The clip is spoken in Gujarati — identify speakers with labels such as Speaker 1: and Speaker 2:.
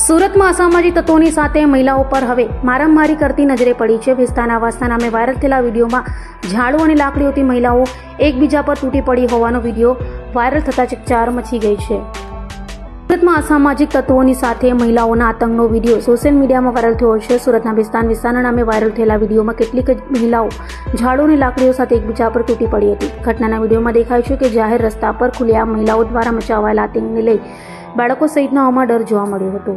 Speaker 1: સુરતમાં અસામાજિક તત્વોની સાથે મહિલાઓ પર હવે મારામારી કરતી નજરે પડી છે. વિસ્તારના આવાસના નામે વાયરલ થયેલા વિડીયોમાં ઝાડુ અને લાકડીઓથી મહિલાઓ એકબીજા પર તૂટી પડી હોવાનો વિડીયો વાયરલ થતા ચકચાર મચી ગઈ છે. સુરતમાં અસામાજિક તત્વોની સાથે મહિલાઓના આતંકનો વિડીયો સોશિયલ મીડિયામાં વાયરલ થયો છે. સુરતના વિસ્તારના નામે વાયરલ થયેલા વિડીયોમાં કેટલીક મહિલાઓ ઝાડુ અને લાકડીઓ સાથે એકબીજા પર તૂટી પડી હતી. ઘટનાના વિડીયોમાં દેખાય છે કે જાહેર રસ્તા પર ખુલ્લેઆમ મહિલાઓ દ્વારા મચાવાયેલા આતંકને લઈ બાળકો સહિતનાઓમાં ડર જોવા મળ્યો હતો.